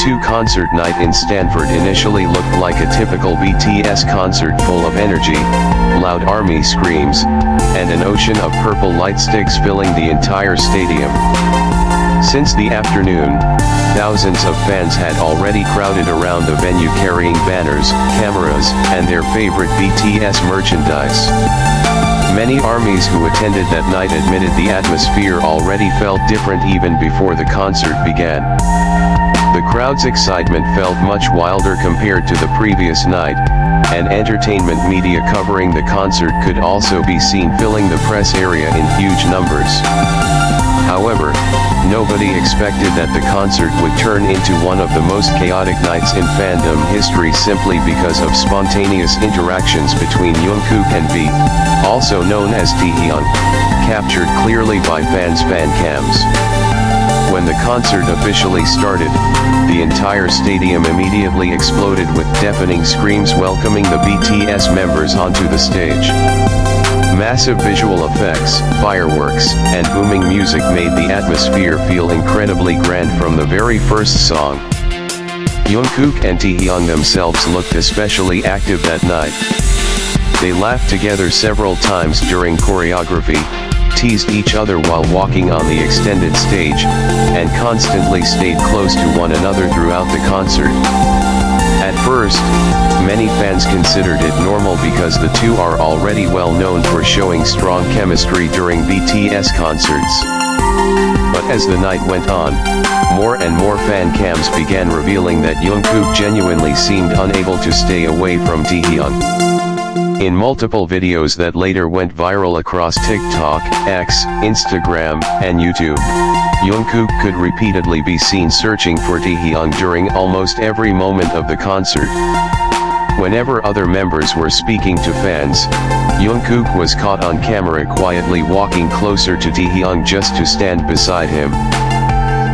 D2 concert night in Stanford initially looked like a typical BTS concert full of energy, loud ARMY screams, and an ocean of purple light sticks filling the entire stadium. Since the afternoon, thousands of fans had already crowded around the venue carrying banners, cameras, and their favorite BTS merchandise. Many ARMYs who attended that night admitted the atmosphere already felt different even before the concert began. The crowd's excitement felt much wilder compared to the previous night, and entertainment media covering the concert could also be seen filling the press area in huge numbers. However, nobody expected that the concert would turn into one of the most chaotic nights in fandom history simply because of spontaneous interactions between Jungkook and V, also known as Taehyung, captured clearly by fans' fan cams. When the concert officially started, the entire stadium immediately exploded with deafening screams welcoming the BTS members onto the stage. Massive visual effects, fireworks, and booming music made the atmosphere feel incredibly grand from the very first song. Jungkook and Taehyung themselves looked especially active that night. They laughed together several times during choreography, teased each other while walking on the extended stage, and constantly stayed close to one another throughout the concert. At first, many fans considered it normal because the two are already well known for showing strong chemistry during BTS concerts. But as the night went on, more and more fan cams began revealing that Jungkook genuinely seemed unable to stay away from Taehyung. In multiple videos that later went viral across TikTok, X, Instagram, and YouTube, Jungkook could repeatedly be seen searching for Taehyung during almost every moment of the concert. Whenever other members were speaking to fans, Jungkook was caught on camera quietly walking closer to Taehyung just to stand beside him.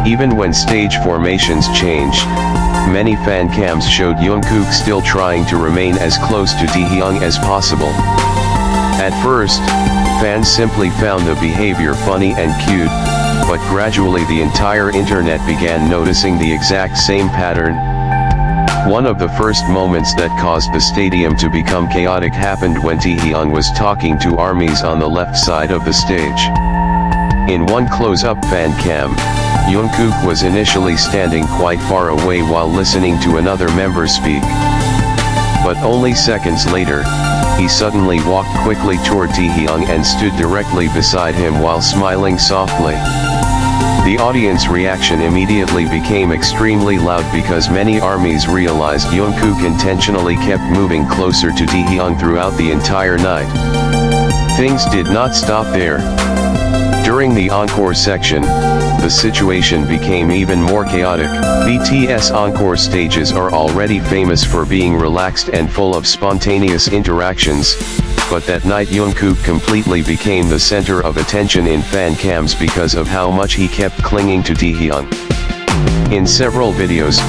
Even when stage formations changed, many fan cams showed Jungkook still trying to remain as close to Taehyung as possible. At first, fans simply found the behavior funny and cute, but gradually the entire internet began noticing the exact same pattern. One of the first moments that caused the stadium to become chaotic happened when Taehyung was talking to ARMYs on the left side of the stage. In one close-up fan cam, Jungkook was initially standing quite far away while listening to another member speak. But only seconds later, he suddenly walked quickly toward Taehyung and stood directly beside him while smiling softly. The audience reaction immediately became extremely loud because many ARMYs realized Jungkook intentionally kept moving closer to Taehyung throughout the entire night. Things did not stop there. During the encore section, the situation became even more chaotic. BTS encore stages are already famous for being relaxed and full of spontaneous interactions, but that night Jungkook completely became the center of attention in fan cams because of how much he kept clinging to Taehyung. In several videos,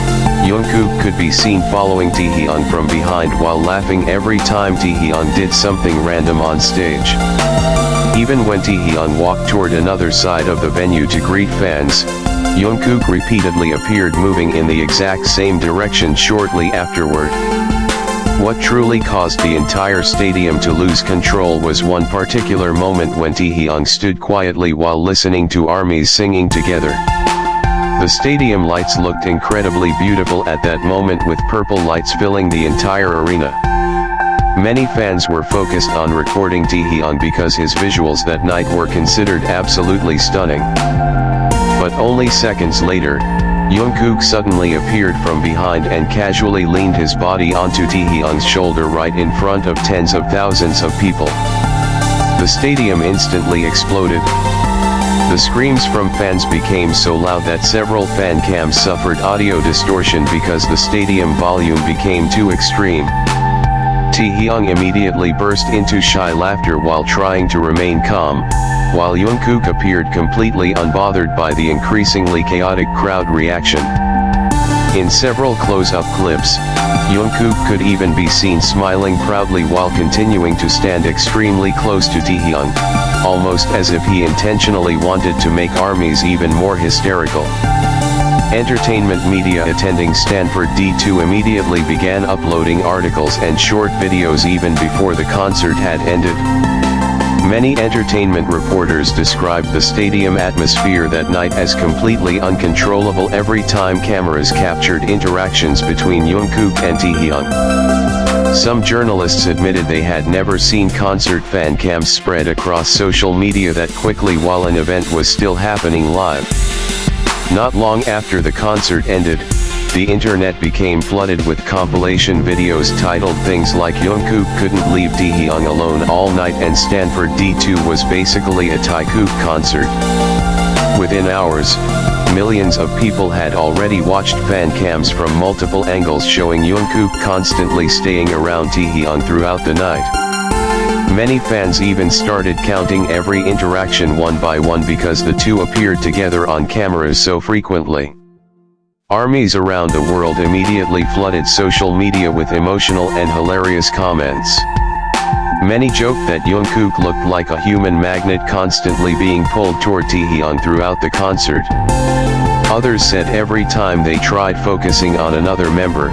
Jungkook could be seen following Taehyung from behind while laughing every time Taehyung did something random on stage. Even when Taehyung walked toward another side of the venue to greet fans, Jungkook repeatedly appeared moving in the exact same direction shortly afterward. What truly caused the entire stadium to lose control was one particular moment when Taehyung stood quietly while listening to ARMYs singing together. The stadium lights looked incredibly beautiful at that moment with purple lights filling the entire arena. Many fans were focused on recording Taehyung because his visuals that night were considered absolutely stunning. But only seconds later, Jungkook suddenly appeared from behind and casually leaned his body onto Taehyung's shoulder right in front of tens of thousands of people. The stadium instantly exploded. The screams from fans became so loud that several fan cams suffered audio distortion because the stadium volume became too extreme. Taehyung immediately burst into shy laughter while trying to remain calm, while Jungkook appeared completely unbothered by the increasingly chaotic crowd reaction. In several close-up clips, Jungkook could even be seen smiling proudly while continuing to stand extremely close to Taehyung, almost as if he intentionally wanted to make ARMYs even more hysterical. Entertainment media attending Stanford D2 immediately began uploading articles and short videos even before the concert had ended. Many entertainment reporters described the stadium atmosphere that night as completely uncontrollable every time cameras captured interactions between Jungkook and Taehyung. Some journalists admitted they had never seen concert fan cams spread across social media that quickly while an event was still happening live. Not long after the concert ended, the internet became flooded with compilation videos titled things like Jungkook couldn't leave Taehyung alone all night and Stanford D2 was basically a Taekook concert. Within hours, millions of people had already watched fan cams from multiple angles showing Jungkook constantly staying around Taehyung throughout the night. Many fans even started counting every interaction one by one because the two appeared together on cameras so frequently. Armies around the world immediately flooded social media with emotional and hilarious comments. Many joked that Jungkook looked like a human magnet constantly being pulled toward Taehyung throughout the concert. Others said every time they tried focusing on another member,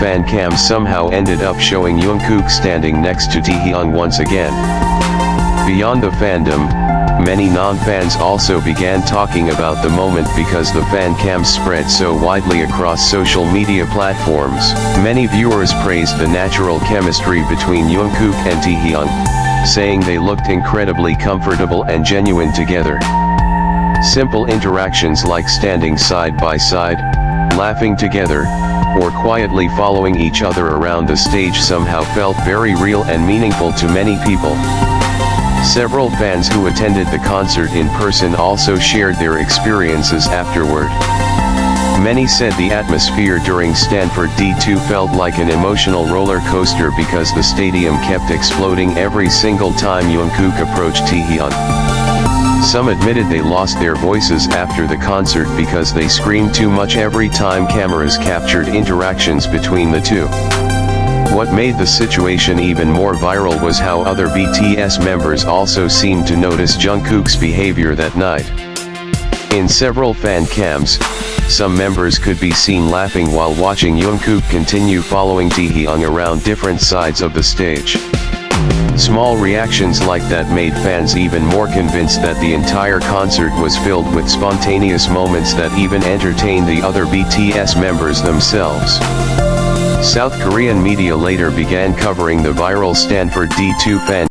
fan cams somehow ended up showing Jungkook standing next to Taehyung once again. Beyond the fandom, many non-fans also began talking about the moment because the fan cams spread so widely across social media platforms. Many viewers praised the natural chemistry between Jungkook and Taehyung, saying they looked incredibly comfortable and genuine together. Simple interactions like standing side by side, laughing together, or quietly following each other around the stage somehow felt very real and meaningful to many people. Several fans who attended the concert in person also shared their experiences afterward. Many said the atmosphere during Stanford D2 felt like an emotional roller coaster because the stadium kept exploding every single time Jungkook approached Taehyung. Some admitted they lost their voices after the concert because they screamed too much every time cameras captured interactions between the two. What made the situation even more viral was how other BTS members also seemed to notice Jungkook's behavior that night. In several fan cams, some members could be seen laughing while watching Jungkook continue following Taehyung around different sides of the stage. Small reactions like that made fans even more convinced that the entire concert was filled with spontaneous moments that even entertained the other BTS members themselves. South Korean media later began covering the viral Stanford D2 fan